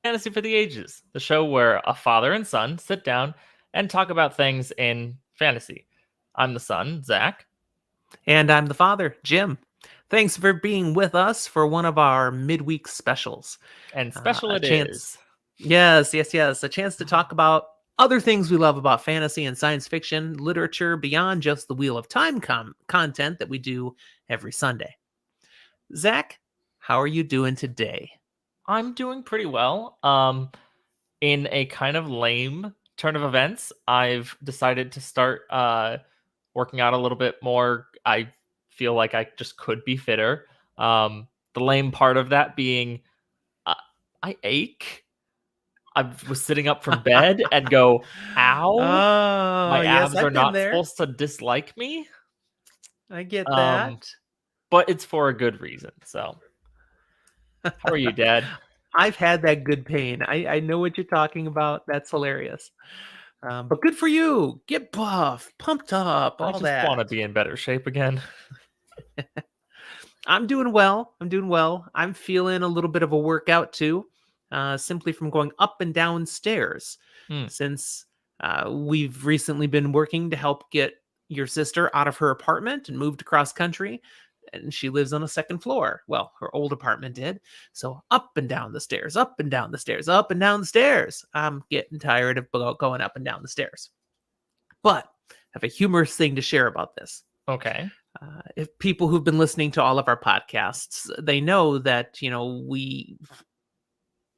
Fantasy for the Ages, the show where a father and son sit down and talk about things in fantasy. I'm the son, Zach. And I'm the father, Jim. Thanks for being with us for one of our midweek specials. And special A it chance, is. yes, a chance to talk about other things we love about fantasy and science fiction literature beyond just the Wheel of Time content that we do every Sunday. Zach, how are you doing today? I'm doing pretty well. In a kind of lame turn of events, I've decided to start working out a little bit more. I feel like I just could be fitter. The lame part of that being uh, I ache. I was sitting up from bed and go, ow, Oh, my yes, abs are I've been not there. supposed to dislike me. I get Um, that. but it's for a good reason. So, how are you, Dad? I've had that good pain. I know what you're talking about. That's hilarious. But good for you. Get buff, pumped up, I all just want to that. be in better shape again. I'm doing well. I'm doing well. I'm feeling a little bit of a workout too, simply from going up and down stairs. Hmm. Since we've recently been working to help get your sister out of her apartment and moved across country, and she lives on a second floor. Well, her old apartment did. So up and down the stairs, up and down the stairs, up and down the stairs. I'm getting tired of going up and down the stairs. But I have a humorous thing to share about this. Okay. If people who've been listening to all of our podcasts, they know that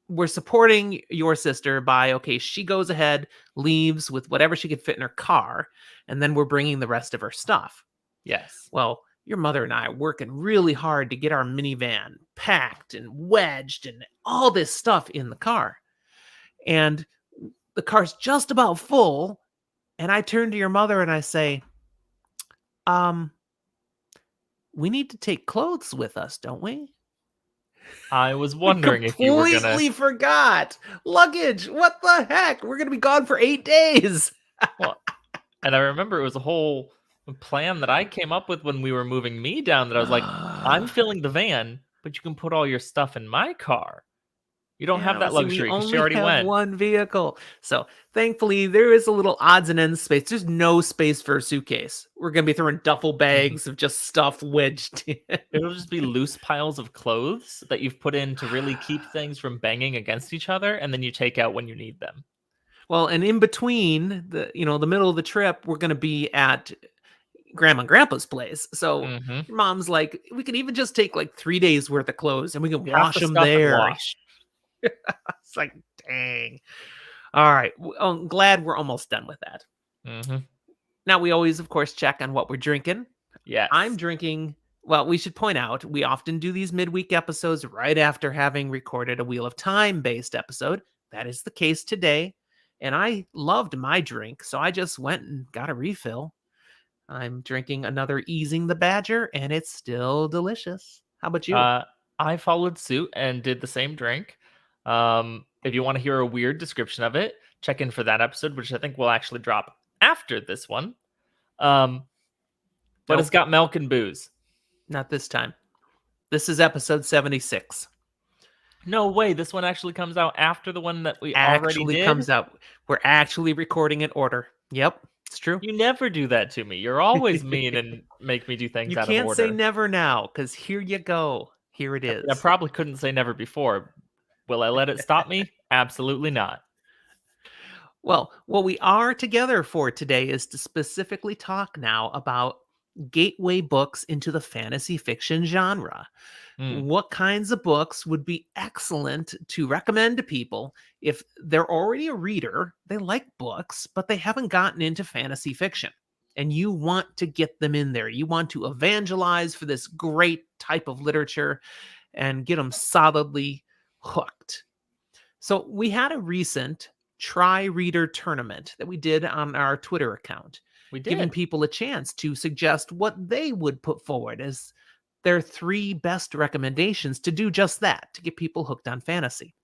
we're supporting your sister by, okay, she goes ahead, leaves with whatever she could fit in her car, and then we're bringing the rest of her stuff. Yes. Well, your mother and I are working really hard to get our minivan packed and wedged and all this stuff in the car, and the car's just about full. And I turn to your mother and I say, um we need to take clothes with us, don't we? I was We wondering if you were gonna. completely forgot. Luggage. What the heck? We're going to be gone for 8 days. Well, and I remember it was a whole plan that I came up with when we were moving me down. That I was like, I'm filling the van, but you can put all your stuff in my car. You don't have Yeah, well, that see, we luxury because she only already have went. one vehicle. So thankfully, there is a little odds and ends space. There's no space for a suitcase. We're going to be throwing duffel Mhm. bags of just stuff wedged in. It'll just be loose piles of clothes that you've put in to really keep things from banging against each other, and then you take out when you need them. Well, and in between the middle of the trip, we're going to be at grandma and grandpa's place. So Hmm. your mom's like, we can even just take like 3 days worth of clothes and we can Half wash the them stuff and there. wash. It's like, dang. All right. I'm glad we're almost done with that. Hmm. Now, we always, of course, check on what we're drinking. I'm Yes. drinking, well, we should point out, we often do these midweek episodes right after having recorded a Wheel of Time based episode. That is the case today. And I loved my drink, so I just went and got a refill. I'm drinking another Easing the Badger, and it's still delicious. How about you? Uh, I followed suit and did the same drink. If you want to hear a weird description of it, check in for that episode, which I think will actually drop after this one. Um, but it's Nope, got milk and booze. not this time. This is episode 76. No way, this one actually comes out after the one that we already Actually did. comes out. We're actually recording in order. Yep, it's true. You never do that to me. You're always mean and make me do things You out of can't say order. never now, because here you go. Here it I is. probably couldn't say never before. Will I let it stop me? Absolutely not. Well, what we are together for today is to specifically talk now about gateway books into the fantasy fiction genre. Hmm. What kinds of books would be excellent to recommend to people if they're already a reader, they like books, but they haven't gotten into fantasy fiction? And you want to get them in there. You want to evangelize for this great type of literature and get them solidly hooked. So, we had a recent try reader tournament that we did on our Twitter account, We giving did. people a chance to suggest what they would put forward as their 3 best recommendations to do just that, to get people hooked on fantasy.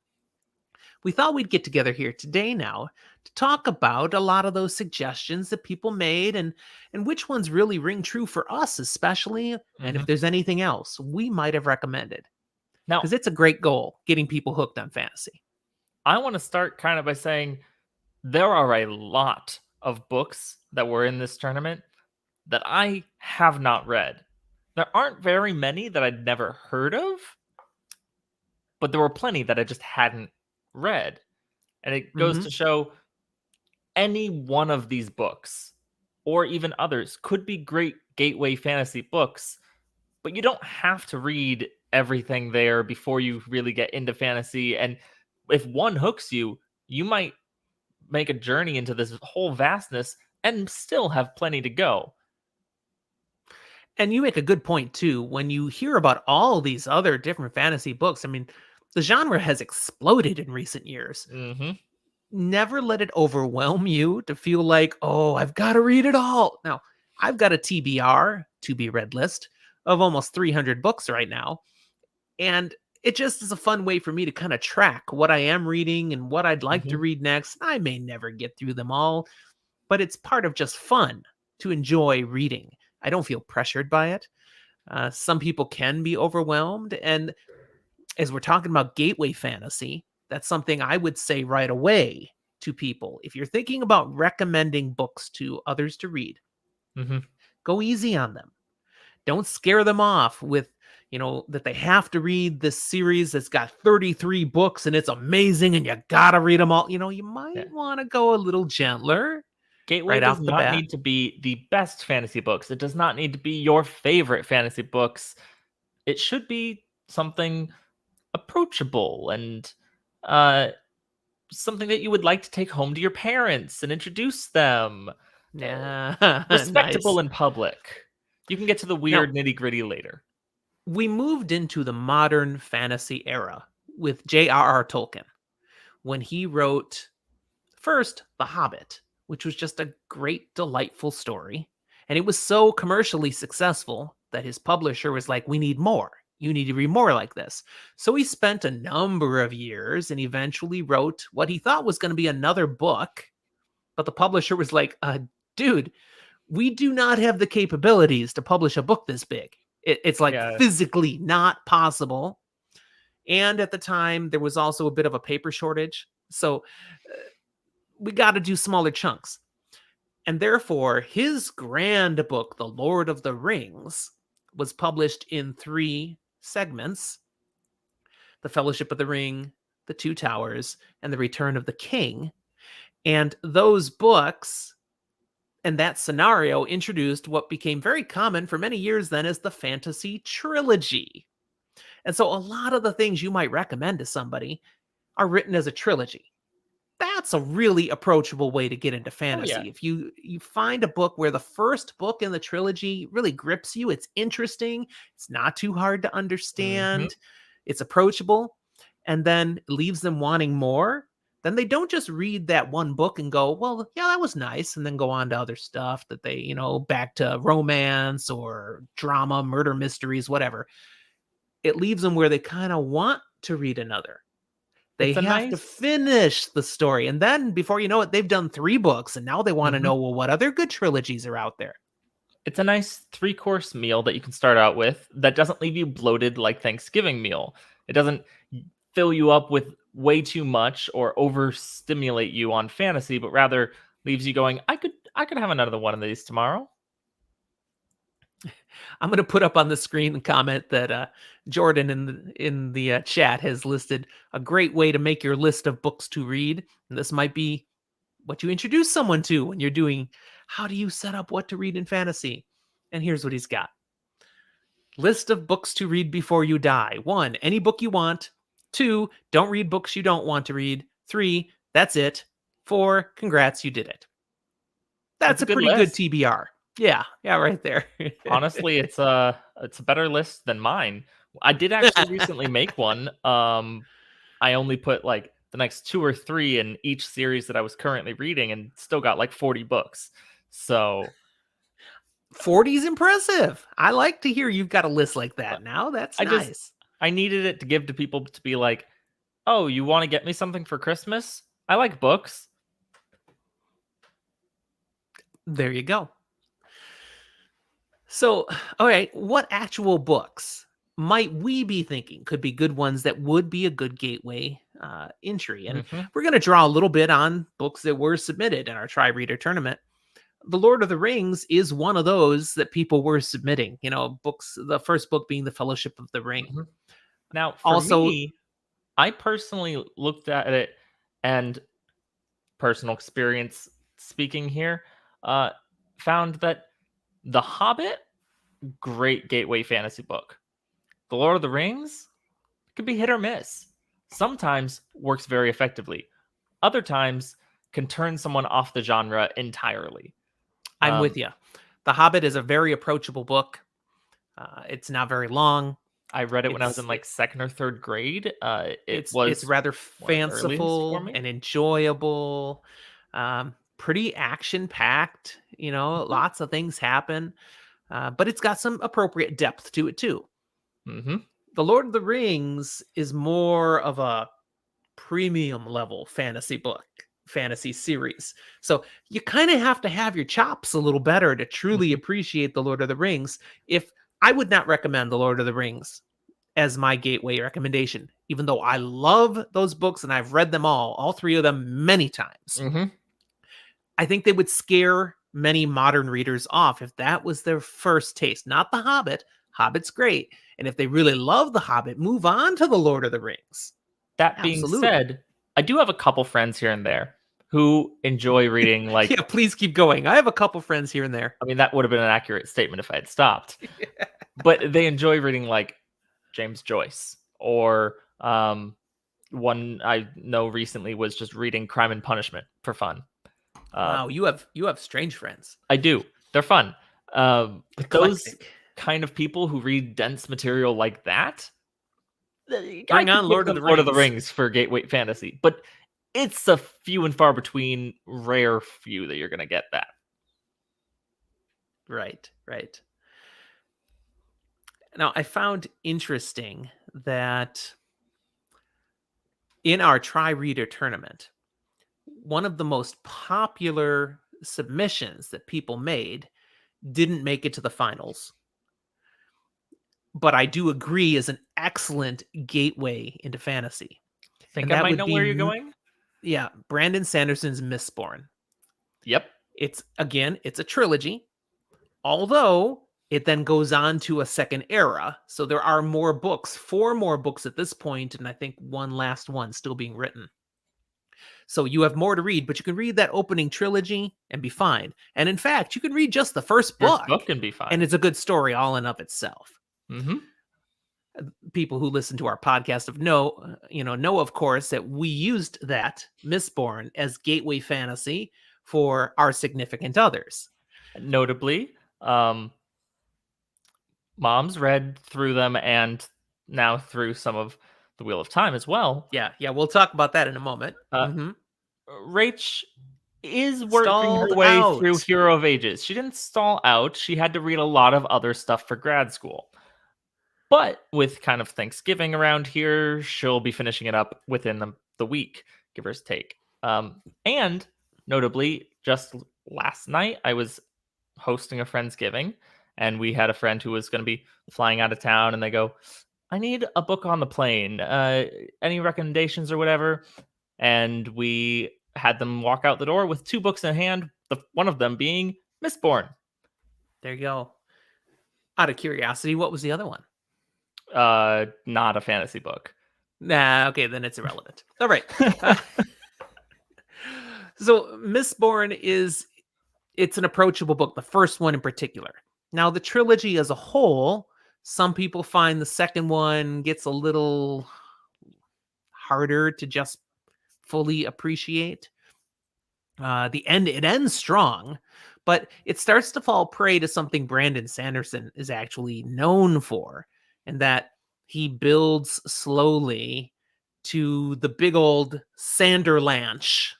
We thought we'd get together here today now to talk about a lot of those suggestions that people made and which ones really ring true for us especially, and if Hmm. there's anything else we might have recommended, Now, because it's a great goal getting people hooked on fantasy. I want to start kind of by saying there are a lot of books that were in this tournament that I have not read. There aren't very many that I'd never heard of, but there were plenty that I just hadn't read. And it goes Hmm. to show any one of these books, or even others, could be great gateway fantasy books, but you don't have to read everything there before you really get into fantasy. And if one hooks you, you might make a journey into this whole vastness and still have plenty to go. And you make a good point too. When you hear about all these other different fantasy books, I mean, the genre has exploded in recent years. Mm-hmm. Never let it overwhelm you to feel like, oh, I've got to read it all. Now, I've got a TBR, to be read list, of almost 300 books right now. And it just is a fun way for me to kind of track what I am reading and what I'd like to Mm-hmm. read next. I may never get through them all, but it's part of just fun to enjoy reading. I don't feel pressured by it. Some people can be overwhelmed. And as we're talking about gateway fantasy, that's something I would say right away to people. If you're thinking about recommending books to others to read, Mm-hmm. go easy on them. Don't scare them off with, that they have to read this series that's got 33 books and it's amazing and you got to read them all. You Yeah. might want to go a little gentler Gateway right does off the not bat. need to be the best fantasy books. It does not need to be your favorite fantasy books. It should be something approachable and uh, something that you would like to take home to your parents and introduce them. Uh, Yeah, Respectable nice. in public. You can get to the Now, weird nitty gritty later. we moved into the modern fantasy era with J.R.R. Tolkien when he wrote first The Hobbit, which was just a great, delightful story. And it was so commercially successful that his publisher was like, we need more. You need to read more like this. So he spent a number of years and eventually wrote what he thought was going to be another book. But the publisher was like, dude, we do not have the capabilities to publish a book this big. It's like Yeah. physically not possible. And at the time, there was also a bit of a paper shortage. So we got to do smaller chunks. And therefore, his grand book, The Lord of the Rings, was published in 3 segments: The Fellowship of the Ring, The Two Towers, and The Return of the King. And those books and that scenario introduced what became very common for many years then as the fantasy trilogy. And so a lot of the things you might recommend to somebody are written as a trilogy. That's a really approachable way to get into Oh yeah. fantasy. If you find a book where the first book in the trilogy really grips you, it's interesting, it's not too hard to Mm-hmm. understand, it's approachable, and then leaves them wanting more, then they don't just read that one book and go, well, yeah, that was nice, and then go on to other stuff that they, back to romance or drama, murder mysteries, whatever. It leaves them where they kind of want to read another. They It's a have to nice. finish the story. And then before you know it, they've done 3 books and now they want to Mhm. know, well, what other good trilogies are out there? It's a nice three-course meal that you can start out with that doesn't leave you bloated like Thanksgiving meal. It doesn't fill you up with way too much or overstimulate you on fantasy, but rather leaves you going, I could have another one of these tomorrow. I'm going to put up on the screen the comment that Jordan in the chat has listed a great way to make your list of books to read. And this might be what you introduce someone to when you're doing how do you set up what to read in fantasy? And here's what he's got. List of books to read before you die. 1, any book you want. 2, don't read books you don't want to read. 3, that's it. 4, congrats, you did it. It's That's a a good pretty good list. TBR. Yeah, right there. Honestly, it's a better list than mine. I did actually recently make one. I only put like the next 2 or 3 in each series that I was currently reading and still got like 40 books. So 40 is impressive. I like to hear you've got a list like uh, that now. That's I just nice. I needed it to give to people to be like, "Oh, you want to get me something for Christmas? I like books." There you go. So, all right, what actual books might we be thinking could be good ones that would be a good gateway entry? And Mm-hmm. we're going to draw a little bit on books that were submitted in our Try Reader tournament. The Lord of the Rings is one of those that people were submitting, books, the first book being The Fellowship of the Ring. Mm-hmm. Now, for Also, me, I personally looked at it, and personal experience speaking here, found that The Hobbit, great gateway fantasy book. The Lord of the Rings could be hit or miss. Sometimes works very effectively. Other times can turn someone off the genre entirely. I'm with you. The Hobbit is a very approachable book. It's not very long. I read it when I was It's in like second or third grade. It it's was rather one of the earliest for fanciful me. and enjoyable, pretty action packed. Mhm. Lots of things happen, but it's got some appropriate depth to it too. Mhm. The Lord of the Rings is more of a premium level fantasy series. So you kind of have to have your chops a little better to truly Mhm. appreciate The Lord of the Rings. If I would not recommend The Lord of the Rings as my gateway recommendation, even though I love those books and I've read them all three of them many times. Mhm. I think they would scare many modern readers off if that was their first taste. Not The Hobbit. Hobbit's great. And if they really love The Hobbit, move on to The Lord of the Rings. That being Absolutely. said, I do have a couple friends here and there who enjoy reading like Yeah, please keep going. I have a couple friends here and there. I mean that would have been an accurate statement if I had stopped. But they enjoy reading like James Joyce or one I know recently was just reading Crime and Punishment for fun. Uh, Wow, you have strange friends. I do. They're fun. Those Eclectic. kind of people who read dense material like that, I Bring could on give Lord of them the Lord of the Rings. Rings for gateway fantasy, but it's a few and far between, rare few that you're gonna get that. Right, right. Now, I found interesting that in our Try Reader tournament, one of the most popular submissions that people made didn't make it to the finals, but I do agree is an excellent gateway into fantasy. Think And I that might would know be, where you're going? yeah, Brandon Sanderson's Mistborn. Yep. It's a trilogy, although it then goes on to a second era. So there are more books, four more books at this point, and I think one last one still being written. So you have more to read, but you can read that opening trilogy and be fine. And in fact, you can read just the first First book, book can be and fine. it's a good story all in of itself. Mhm. People who listen to our podcast know of course that we used that Mistborn as gateway fantasy for our significant others. Notably, Mom's read through them and now through some of the Wheel of Time as well. Yeah, we'll talk about that in a moment. Uh, Mhm. Rach is working her Stalled way through out. Hero of Ages. She didn't stall out. She had to read a lot of other stuff for grad school. But with kind of Thanksgiving around here, she'll be finishing it up within the week, give or take. And notably, just last night, I was hosting a Friendsgiving, and we had a friend who was going to be flying out of town, and they go, I need a book on the plane. Any recommendations or whatever? And we had them walk out the door with two books in hand, one of them being Mistborn. There you go. Out of curiosity, what was the other one? Not a fantasy book. Nah, okay, then it's irrelevant. All right. Uh, so Mistborn it's an approachable book, the first one in particular. Now, the trilogy as a whole, some people find the second one gets a little harder to just fully appreciate. It ends strong, but it starts to fall prey to something Brandon Sanderson is actually known for, and that he builds slowly to the big old Sanderlanche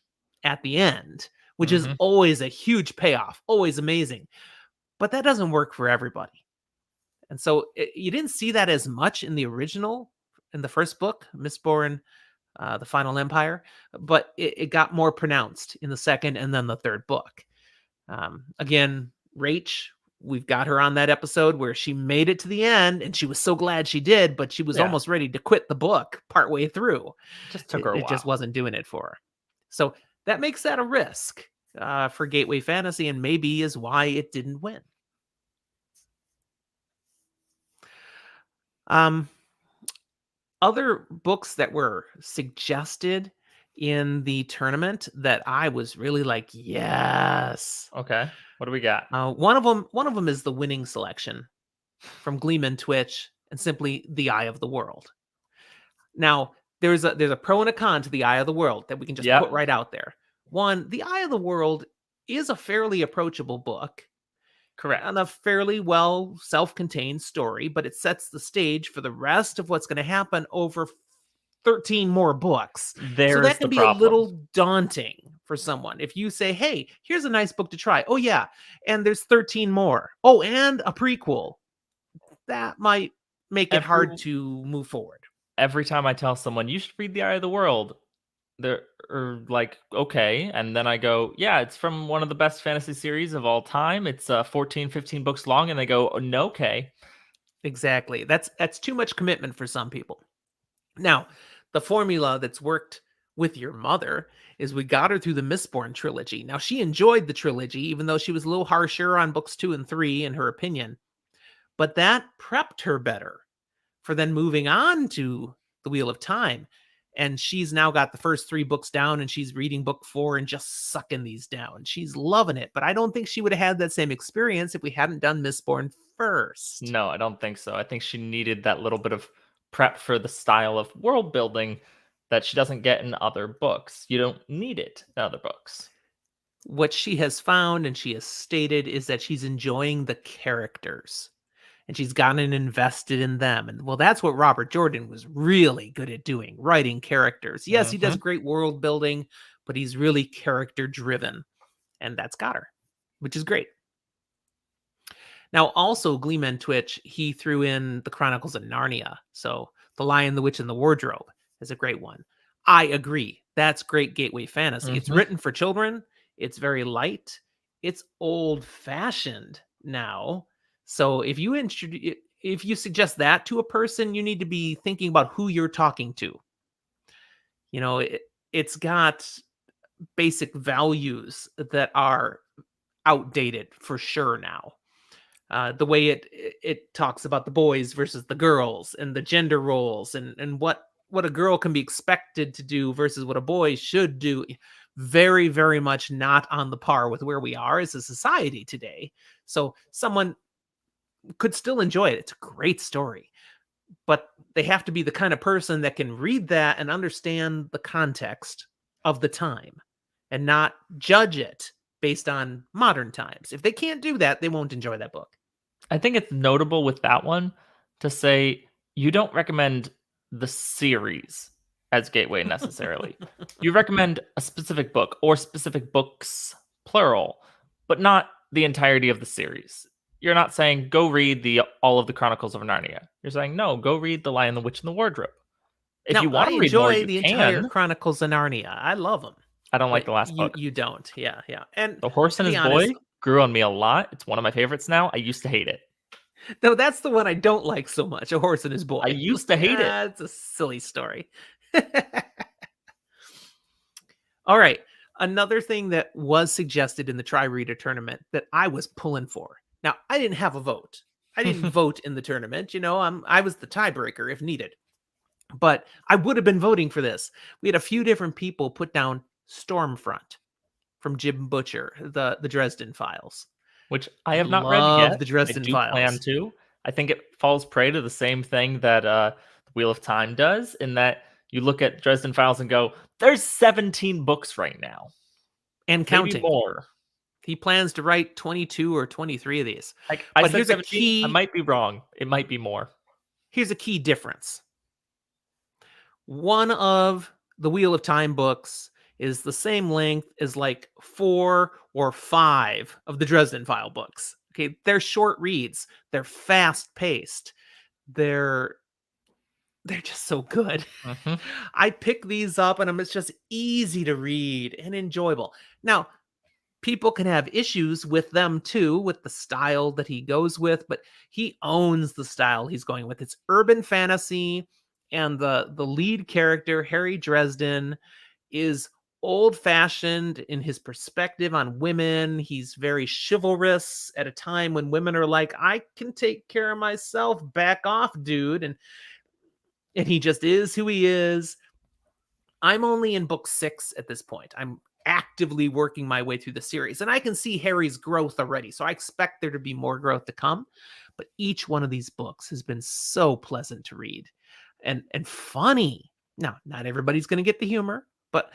at the end, which is Hmm. always a huge payoff, always amazing. But that doesn't work for everybody. And so you didn't see that as much in the original, in the first book, Mistborn, The Final Empire, but it got more pronounced in the second and then the third book. Again, Rach we've got her on that episode where she made it to the end and she was so glad she did, but she was Yeah. almost ready to quit the book partway through. Just took her a It just while. wasn't doing it for her. So that makes that a risk for Gateway Fantasy, and maybe is why it didn't win. Other books that were suggested in the tournament that I was really like, yes. Okay. What do we got? One of them is the winning selection from Gleeman Twitch and simply The Eye of the World. Now, there's a pro and a con to The Eye of the World that we can just put Yep. right out there. One, The Eye of the World is a fairly approachable book Correct. and a fairly well self-contained story, but it sets the stage for the rest of what's going to happen over 13 more books. So There's that the can be a problem. little daunting for someone. If you say, hey, here's a nice book to try. Oh, yeah. And there's 13 more. Oh, and a prequel. That might make it hard to move forward. Every time I tell someone you should read The Eye of the World, they're like, okay. And then I go, yeah, it's from one of the best fantasy series of all time. It's 14, 15 books long. And they go, oh, no, okay. Exactly. That's too much commitment for some people. Now, the formula that's worked with your mother is we got her through the Mistborn trilogy. Now, she enjoyed the trilogy, even though she was a little harsher on books 2 and 3, in her opinion. But that prepped her better for then moving on to the Wheel of Time. And she's now got the first 3 books down, and she's reading book 4 and just sucking these down. She's loving it. But I don't think she would have had that same experience if we hadn't done Mistborn first. No, I don't think so. I think she needed that little bit of prep for the style of world building that she doesn't get in other books. You don't need it in other books. What she has found and she has stated is that she's enjoying the characters and she's gotten invested in them. And well, that's what Robert Jordan was really good at doing, writing characters. Yes, he does great world building, but he's really character driven. And that's got her, which is great. Now, also, Gleeman Twitch, he threw in the Chronicles of Narnia. So, The Lion, the Witch, and the Wardrobe is a great one. I agree. That's great gateway fantasy. It's written for children. It's very light. It's old-fashioned now. So, if you suggest that to a person, you need to be thinking about who you're talking to. You know, it's got basic values that are outdated for sure now. The way it talks about the boys versus the girls and the gender roles and what a girl can be expected to do versus what a boy should do. Very, very much not on the par with where we are as a society today. So someone could still enjoy it. It's a great story, but they have to be the kind of person that can read that and understand the context of the time and not judge it based on modern times. If they can't do that, they won't enjoy that book. I think it's notable with that one to say you don't recommend the series as gateway necessarily. You recommend a specific book or specific books, plural, but not the entirety of the series. You're not saying go read all of the Chronicles of Narnia. You're saying no, go read The Lion, the Witch, and the Wardrobe. If Now, you want I to read more, enjoy you the can. entire Chronicles of Narnia. I love them. I don't like the last book. You don't. Yeah. And The Horse to and be His honest, Boy grew on me a lot. It's one of my favorites now. I used to hate it. no, that's the one I don't like so much. A Horse and His Boy. I used to hate it. It's a silly story. All right. Another thing that was suggested in the Try Reader tournament that I was pulling for. Now, I didn't have a vote. I didn't vote in the tournament. You know, I was the tiebreaker if needed. But I would have been voting for this. We had a few different people put down Stormfront from Jim Butcher, the Dresden Files. Which I have not read yet. The Dresden I do Files. plan to. I think it falls prey to the same thing that the Wheel of Time does, in that you look at Dresden Files and go, there's 17 books right now. And counting. Maybe more. He plans to write 22 or 23 of these. Like, but here's 17, a key. I might be wrong. It might be more. Here's a key difference. One of the Wheel of Time books is the same length as like 4 or 5 of the Dresden File books. Okay, they're short reads. They're fast paced. They're just so good. I pick these up and it's just easy to read and enjoyable. Now, people can have issues with them too, with the style that he goes with, but he owns the style he's going with. It's urban fantasy, and the lead character, Harry Dresden, is old fashioned in his perspective on women. He's very chivalrous at a time when women are like, I can take care of myself, back off, dude. And he just is who he is. I'm only in book 6 at this point. I'm actively working my way through the series, and I can see Harry's growth already. So I expect there to be more growth to come. But each one of these books has been so pleasant to read and funny. Now, not everybody's going to get the humor, but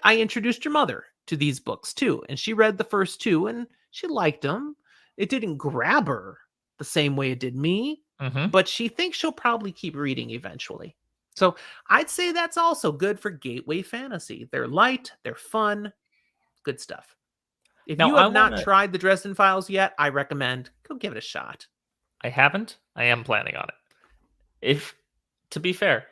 I introduced your mother to these books too, and she read the first 2 and she liked them. It didn't grab her the same way it did me, Mm-hmm. but she thinks she'll probably keep reading eventually. So I'd say that's also good for gateway fantasy. They're light, they're fun, good stuff. If Now you I have want not to. tried the Dresden Files yet, I recommend go give it a shot. I haven't. I am planning on it. If, to be fair,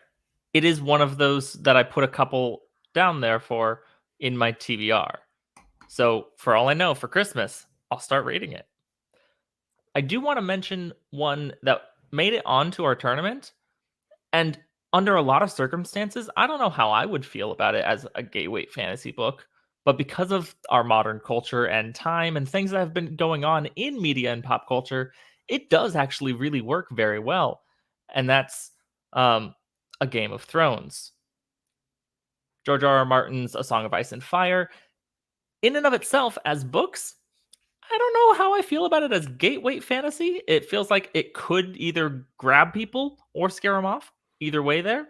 it is one of those that I put a couple down there for in my TBR. So for all I know, for Christmas, I'll start reading it. I do want to mention one that made it onto our tournament, and under a lot of circumstances, I don't know how I would feel about it as a gateway fantasy book. But because of our modern culture and time and things that have been going on in media and pop culture, it does actually really work very well. And that's um, A Game of Thrones. George R. R. Martin's A Song of Ice and Fire. In and of itself, as books, I don't know how I feel about it as gateway fantasy. It feels like it could either grab people or scare them off. Either way, there.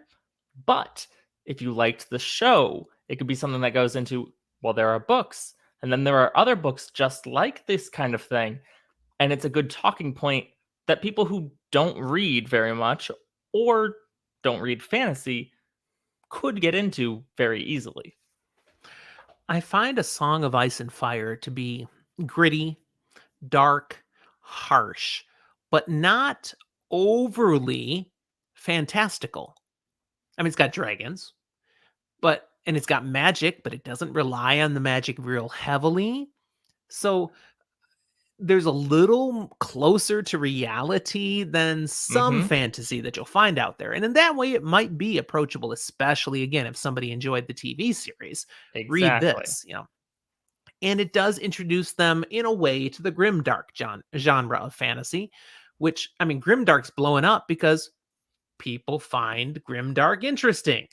But if you liked the show, it could be something that goes into, well, there are books, and then there are other books just like this kind of thing. And it's a good talking point that people who don't read very much or don't read fantasy could get into very easily. I find A Song of Ice and Fire to be gritty, dark, harsh, but not overly fantastical. I mean, it's got dragons, and it's got magic, but it doesn't rely on the magic real heavily. So there's a little closer to reality than some Mm-hmm. fantasy that you'll find out there. And in that way, it might be approachable, especially again, if somebody enjoyed the TV series. Read Exactly. this, And it does introduce them in a way to the grimdark genre of fantasy, which, I mean, grimdark's blowing up because people find grimdark interesting.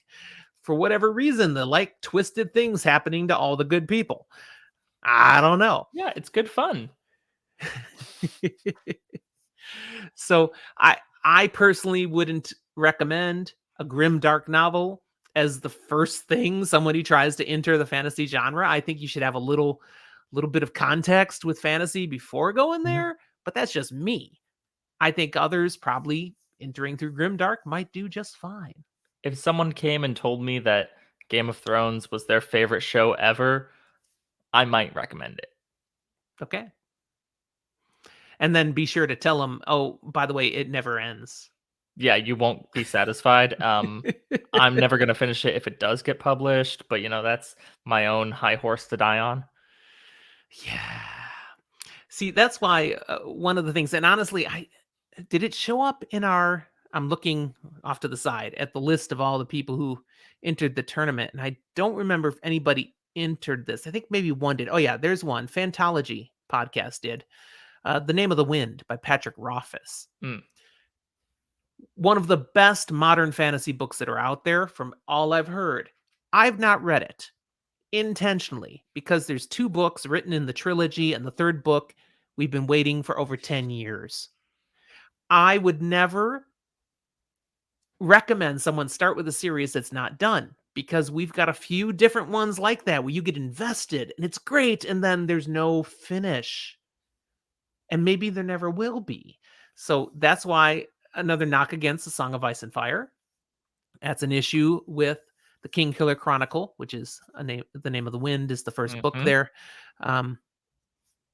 For whatever reason, they like twisted things happening to all the good people. I don't know. Yeah, it's good fun. So I personally wouldn't recommend a grimdark novel as the first thing somebody tries to enter the fantasy genre. I think you should have a little bit of context with fantasy before going Mhm. there, but that's just me. I think others probably entering through grimdark might do just fine. If someone came and told me that Game of Thrones was their favorite show ever, I might recommend it. Okay. And then be sure to tell them, oh, by the way, it never ends. Yeah, you won't be satisfied. I'm never gonna finish it if it does get published, but that's my own high horse to die on. Yeah. See, that's why one of the things, and honestly, I did it show up in our. I'm looking off to the side at the list of all the people who entered the tournament, and I don't remember if anybody entered this. I think maybe one did. Oh yeah, there's one. Fantology podcast did. The Name of the Wind by Patrick Rothfuss. Mm. One of the best modern fantasy books that are out there from all I've heard. I've not read it intentionally because there's 2 books written in the trilogy, and the 3rd book we've been waiting for over 10 years. I would never recommend someone start with a series that's not done, because we've got a few different ones like that where you get invested and it's great and then there's no finish. And maybe there never will be. So that's why another knock against the Song of Ice and Fire. That's an issue with the Kingkiller Chronicle, which is the Name of the Wind is the first book Mhm. there. Um,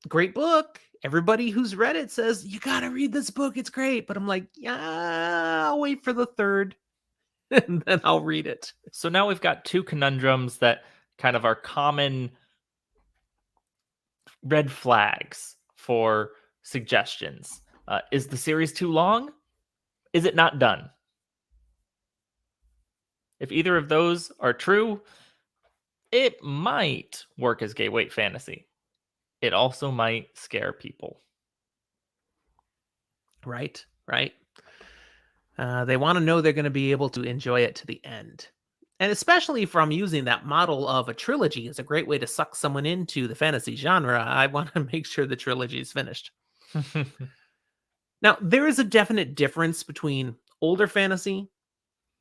Great book. Everybody who's read it says you got to read this book. It's great. But I'm like, yeah, I'll wait for the 3rd and then I'll read it. So now we've got 2 conundrums that kind of are common red flags for suggestions. Is the series too long? Is it not done? If either of those are true, it might work as gateway fantasy. It also might scare people. Right, right. They want to know they're going to be able to enjoy it to the end. And especially from using that model of a trilogy is a great way to suck someone into the fantasy genre. I want to make sure the trilogy is finished. Now, there is a definite difference between older fantasy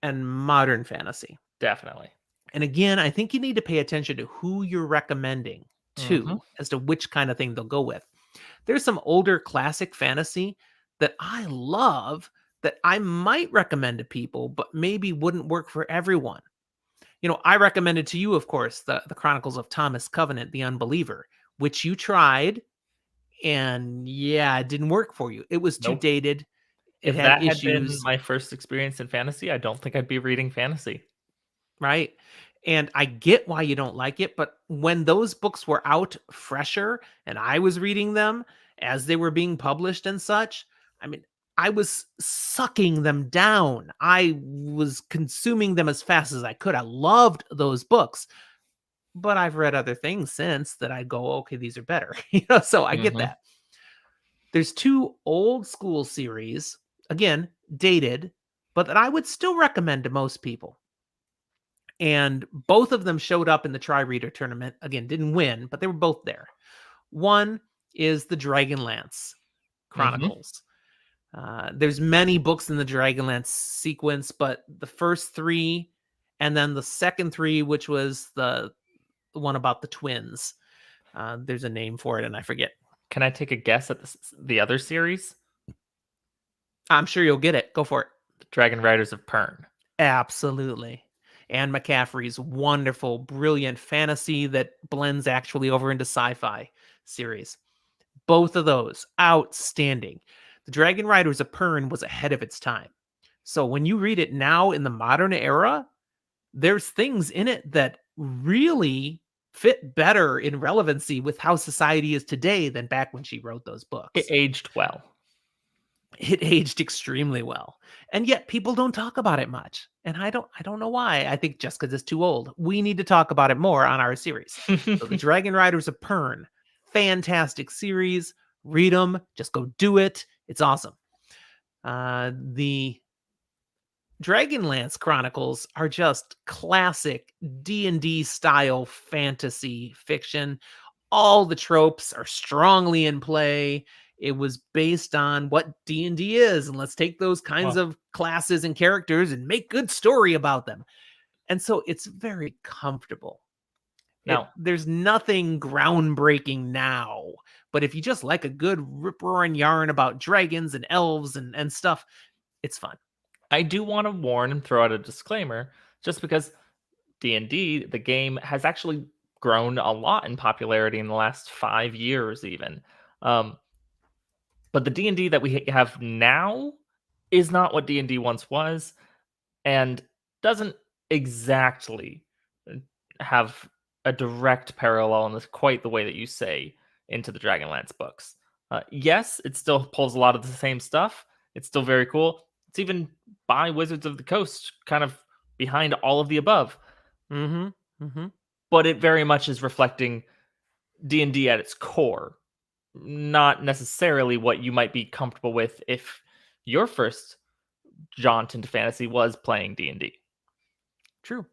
and modern fantasy. Definitely. And again, I think you need to pay attention to who you're recommending Mm-hmm. to as to which kind of thing they'll go with. There's some older classic fantasy that I love that I might recommend to people, but maybe wouldn't work for everyone. I recommended to you, of course, the Chronicles of Thomas Covenant, the Unbeliever, which you tried, and yeah, it didn't work for you. It was too Nope. dated. It If had that had been issues, my first experience in fantasy, I don't think I'd be reading fantasy. right? And I get why you don't like it, but when those books were out fresher and I was reading them as they were being published and such, I mean, I was sucking them down. I was consuming them as fast as I could. I loved those books, but I've read other things since that I go, okay, these are better. So I get Mm-hmm. that. There's two old school series, again, dated, but that I would still recommend to most people. And both of them showed up in the Tri-Reader tournament. Again, didn't win, but they were both there. One is the Dragonlance Mm-hmm. Chronicles. There's many books in the Dragonlance sequence, but the first three, and then the second three, which was the one about the twins. There's a name for it, and I forget. Can I take a guess at the other series? I'm sure you'll get it. Go for it. Dragon Riders of Pern. Absolutely. Anne McCaffrey's wonderful, brilliant fantasy that blends actually over into sci-fi series. Both of those, outstanding. The Dragon Riders of Pern was ahead of its time. So when you read it now in the modern era, there's things in it that really fit better in relevancy with how society is today than back when she wrote those It books. aged well. It aged extremely well. And yet people don't talk about it much. And I don't know why. I think just because it's too old. We need to talk about it more on our series. So the Dragon Riders of Pern, fantastic series. Read them. Just go do it. It's awesome. The Dragonlance Chronicles are just classic D&D style fantasy fiction. All the tropes are strongly in play. It was based on what D&D is, and let's take those kinds Well, of classes and characters and make good story about them. And so it's very comfortable. now, There's nothing groundbreaking now, but if you just like a good rip-roaring yarn about dragons and elves and stuff, it's fun. I do want to warn and throw out a disclaimer just because D&D, the game, has actually grown a lot in popularity in the last 5 years even. Um, but the D&D that we have now is not what D&D once was and doesn't exactly uh, have a direct parallel in this quite the way that you say into the Dragonlance books. Yes, it still pulls a lot of the same stuff. It's still very cool. It's even by Wizards of the Coast, kind of behind all of the above, Mm-hmm. Mm-hmm. but it very much is reflecting D&D at its core, not necessarily what you might be comfortable with if your first jaunt into fantasy was playing D&D. True.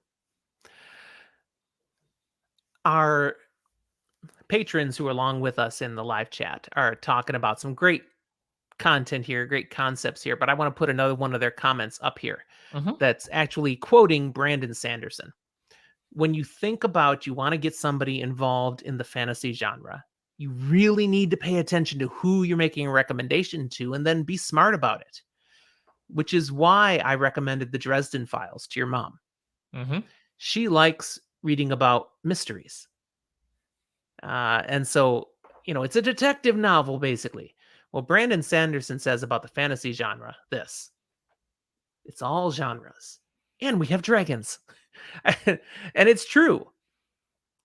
Our patrons who are along with us in the live chat are talking about some great content here, great concepts here, but I want to put another one of their comments up here Mhm. that's actually quoting Brandon Sanderson. When you think about you want to get somebody involved in the fantasy genre, you really need to pay attention to who you're making a recommendation to and then be smart about it, which is why I recommended the Dresden Files to your mom. Mhm. She likes reading about mysteries. And so, it's a detective novel, basically. Well, Brandon Sanderson says about the fantasy genre this: it's all genres, and we have dragons. And it's true.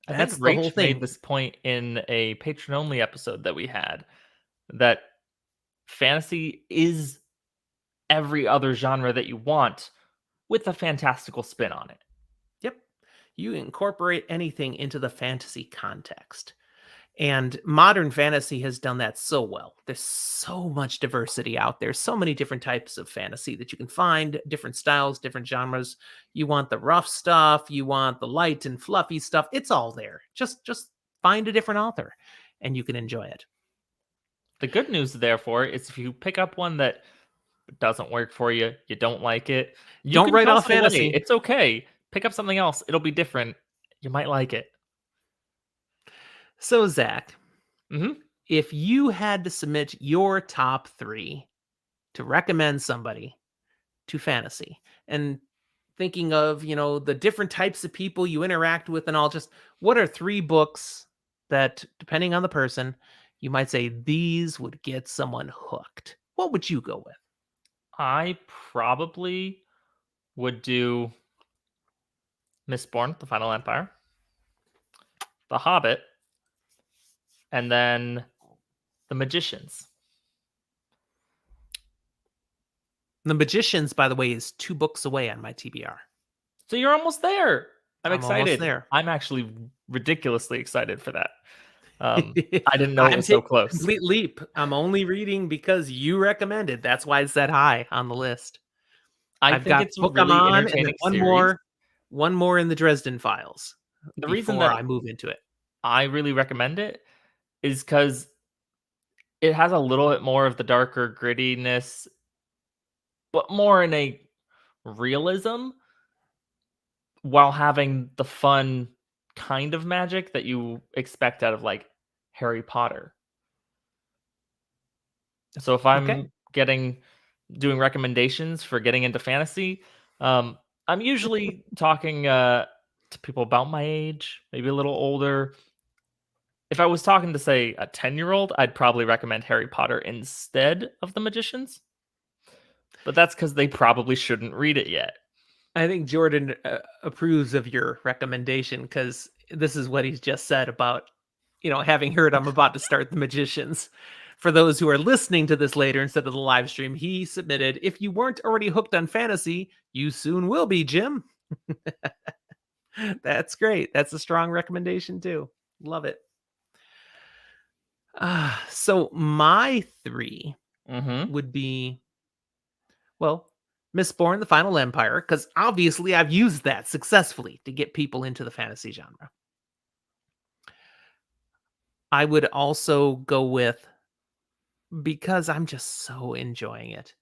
I think That's the whole Rach made thing. this point in a patron only episode that we had, that fantasy is every other genre that you want with a fantastical spin on it. Yep. You incorporate anything into the fantasy context. And modern fantasy has done that so well. There's so much diversity out there, so many different types of fantasy that you can find, different styles, different genres. You want the rough stuff, you want the light and fluffy stuff. It's all there. Just find a different author and you can enjoy it. The good news, therefore, is if you pick up one that doesn't work for you, you don't like it, you Don't can write toss off it away. fantasy. It's okay. Pick up something else. It'll be different. You might like it. So, Zach, Hmm. if you had to submit your top 3 to recommend somebody to fantasy, and thinking of, the different types of people you interact with and all, just what are 3 books that, depending on the person, you might say these would get someone hooked? What would you go with? I probably would do Mistborn, The Final Empire, The Hobbit, and then The Magicians. The Magicians, by the way, is 2 books away on my TBR. So you're almost there. I'm I'm almost excited. there. I'm actually ridiculously excited for that. I didn't know it I'm was so taking a close. complete leap. I'm only reading because you recommended. That's why it's that high on the list. I I've think got it's a book I'm really on, and then entertaining series. one more in the Dresden Files The reason before that I move into it. I really recommend it is because it has a little bit more of the darker grittiness, but more in a realism, while having the fun kind of magic that you expect out of like Harry Potter. So if Okay. I'm doing recommendations for getting into fantasy, I'm usually talking to people about my age, maybe a little older. If I was talking to say a 10-year-old, I'd probably recommend Harry Potter instead of The Magicians. But that's because they probably shouldn't read it yet. I think Jordan approves of your recommendation because this is what he's just said about, having heard I'm about to start The Magicians. For those who are listening to this later instead of the live stream, he submitted, if you weren't already hooked on fantasy, you soon will be, Jim. That's great. That's a strong recommendation too. Love it. So my 3 Mm-hmm. would be, well, Mistborn, The Final Empire, because obviously I've used that successfully to get people into the fantasy genre. I would also go with, because I'm just so enjoying it,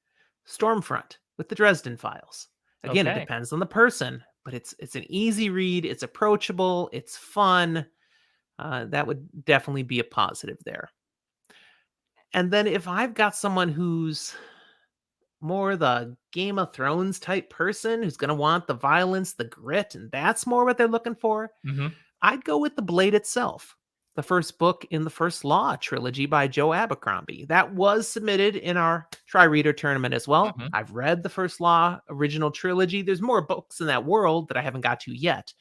Stormfront with the Dresden Files. Again, it Okay. depends on the person, but it's an easy read, it's approachable, it's fun. That would definitely be a positive there. And then if I've got someone who's more the Game of Thrones type person who's going to want the violence, the grit, and that's more what they're looking for, Mm-hmm. I'd go with The Blade itself, the first book in the First Law trilogy by Joe Abercrombie. That was submitted in our Try Reader tournament as well. Mm-hmm. I've read the First Law original trilogy. There's more books in that world that I haven't got to yet,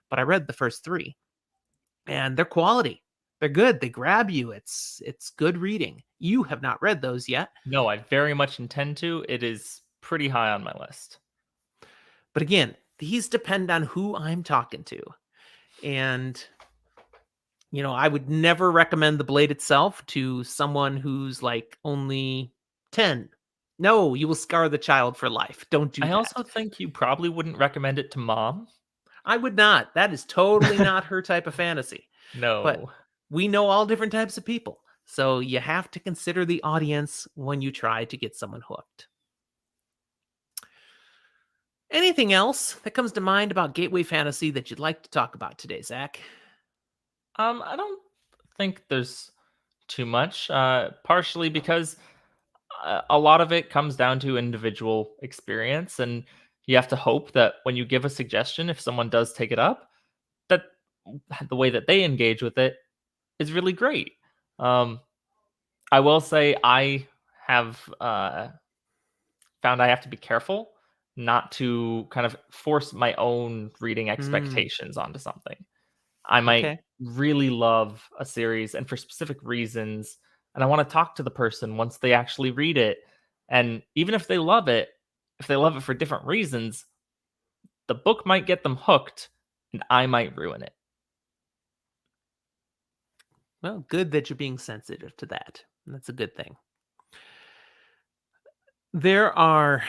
but I read the first 3, and they're quality. They're good. They grab you. It's good reading. You have not read those yet. No, I very much intend to. It is pretty high on my list. But again, these depend on who I'm talking to. And, I would never recommend the blade itself to someone who's like only 10. No, you will scar the child for life. Don't do I that. also think you probably wouldn't recommend it to mom. I would not. That is totally not her type of fantasy. But No. we know all different types of people. So you have to consider the audience when you try to get someone hooked. Anything else that comes to mind about gateway fantasy that you'd like to talk about today, Zach? I don't think there's too much. Partially because a lot of it comes down to individual experience, and you have to hope that when you give a suggestion, if someone does take it up, that the way that they engage with it is really great. Um, I will say I have found I have to be careful not to kind of force my own reading Mm, expectations onto something. I might Okay. really love a series and for specific reasons, and I want to talk to the person once they actually read it. And even if they love it, if they love it for different reasons, the book might get them hooked and I might ruin it. Well, good that you're being sensitive to that. That's a good thing. There are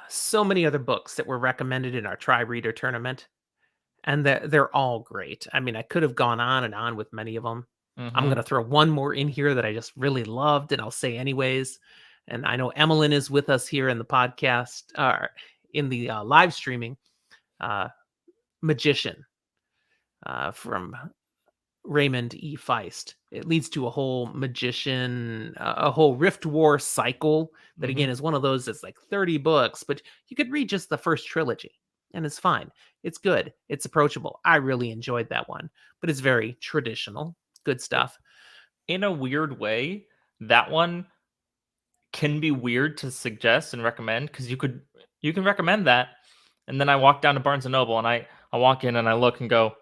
so many other books that were recommended in our try reader tournament, and they're all great. I mean, I could have gone on and on with many of them. I'm Mhm. going to throw one more in here that I just really loved, and I'll say anyways. And I know Emmeline is with us here in the podcast, in the live streaming. Uh, Magician from Raymond E. Feist. It leads to a whole magician, a whole Rift War cycle that again Mhm. is one of those that's like 30 books, but you could read just the first trilogy and it's fine. It's good. It's approachable. I really enjoyed that one, but it's very traditional. Good stuff. In a weird way, that one can be weird to suggest and recommend because you can recommend that, and then I walk down to Barnes and Noble and I walk in and I look and go,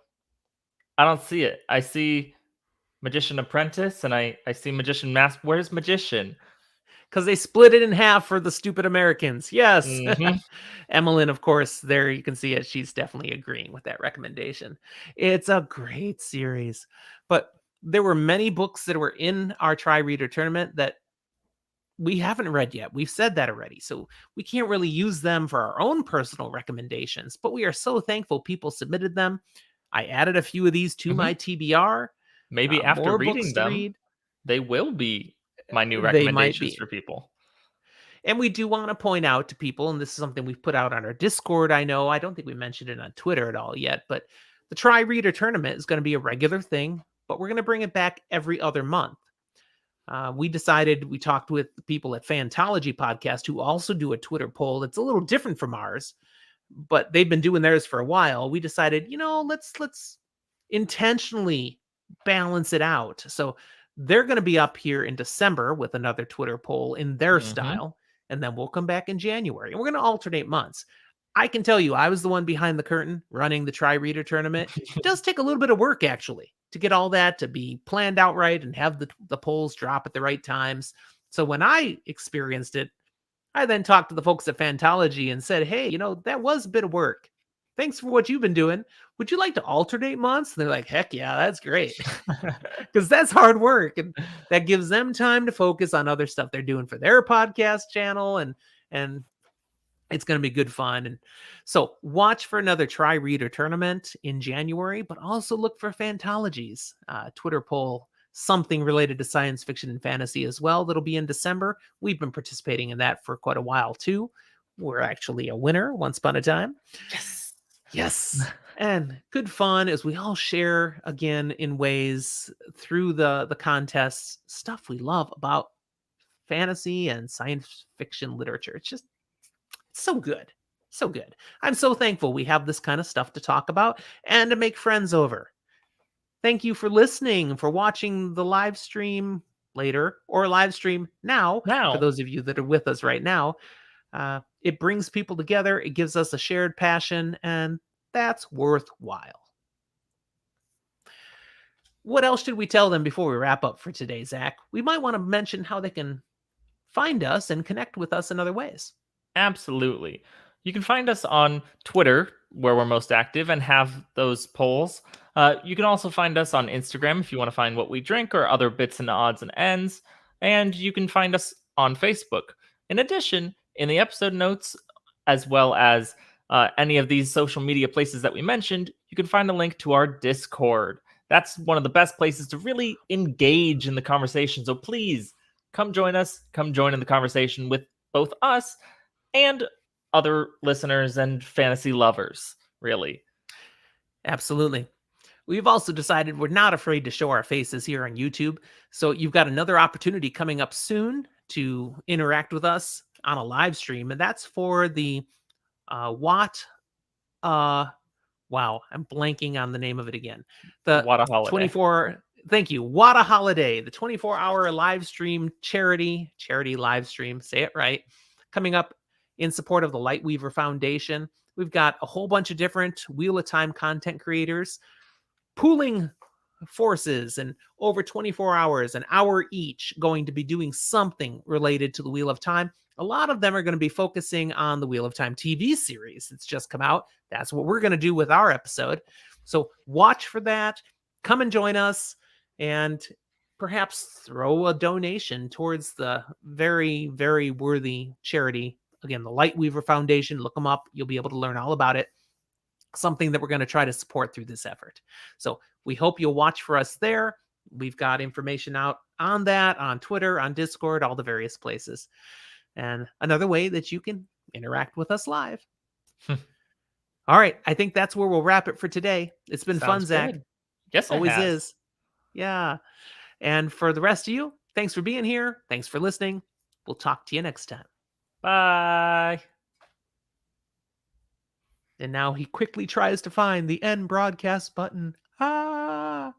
I don't see it. I see Magician Apprentice and I see Magician Mask. Where's Magician? Because they split it in half for the stupid Americans. Yes. Mhm. Emmeline, of course, there you can see it. She's definitely agreeing with that recommendation. It's a great series. But there were many books that were in our try reader tournament that we haven't read yet. We've said that already. So we can't really use them for our own personal recommendations, but we are so thankful people submitted them. I added a few of these to my Mhm. TBR. Maybe after More books reading to them, read. they will be my new They might recommendations be. for people. And we do want to point out to people, and this is something we've put out on our Discord. I know I don't think we mentioned it on Twitter at all yet, but the Try Reader tournament is going to be a regular thing, but we're going to bring it back every other month. We talked with the people at Fantology Podcast who also do a Twitter poll that's a little different from ours, but they've been doing theirs for a while. We decided, let's intentionally balance it out. So they're going to be up here in December with another Twitter poll in their Mhm. style, and then we'll come back in January. And we're going to alternate months. I can tell you, I was the one behind the curtain running the Try Reader tournament. It does take a little bit of work actually to get all that to be planned out right and have the polls drop at the right times. So when I experienced it, I then talked to the folks at Fantology and said, hey, that was a bit of work. Thanks for what you've been doing. Would you like to alternate months? And they're like, heck yeah, that's great. Because that's hard work. And that gives them time to focus on other stuff they're doing for their podcast channel. And it's going to be good fun. And so watch for another Try Reader tournament in January, but also look for Fantology's Twitter poll, something related to science fiction and fantasy as well. That'll be in December. We've been participating in that for quite a while too. We're actually a winner once upon a time. Yes. Yes. And good fun as we all share again in ways through the contests, stuff we love about fantasy and science fiction literature. It's just so good. So good. I'm so thankful we have this kind of stuff to talk about and to make friends over. Thank you for listening, for watching the live stream later or live stream now. For Now, those of you that are with us right now, it brings people together. It gives us a shared passion, and that's worthwhile. What else should we tell them before we wrap up for today, Zach? We might want to mention how they can find us and connect with us in other ways. absolutely. You can find us on Twitter, where we're most active and have those polls. You can also find us on Instagram if you want to find what we drink or other bits and odds and ends. And you can find us on Facebook. In addition, in the episode notes, as well as any of these social media places that we mentioned, you can find a link to our Discord. That's one of the best places to really engage in the conversation. So please come join us, come join in the conversation with both us and other listeners and fantasy lovers, really. Absolutely. We've also decided we're not afraid to show our faces here on YouTube. So you've got another opportunity coming up soon to interact with us on a live stream. And that's for the Watt. Wow, I'm blanking on the name of it again. The What a holiday. 24. Thank you. What a holiday. The 24-hour live stream charity live stream. Say it right. Coming up in support of the Lightweaver Foundation. We've got a whole bunch of different Wheel of Time content creators pooling forces and over 24 hours, an hour each, going to be doing something related to the Wheel of Time. A lot of them are going to be focusing on the Wheel of Time TV series that's just come out. That's what we're going to do with our episode. So watch for that. Come and join us and perhaps throw a donation towards the very, very worthy charity. Again, the Lightweaver Foundation. Look them up. You'll be able to learn all about it. Something that we're going to try to support through this effort. So we hope you'll watch for us there. We've got information out on that, on Twitter, on Discord, all the various places. And another way that you can interact with us live. All right. I think that's where we'll wrap it for today. It's been fun, Sounds Zach. good. Yes, it Always has. is. Yeah. And for the rest of you, thanks for being here. Thanks for listening. We'll talk to you next time. Bye. And now he quickly tries to find the end broadcast button. Ah.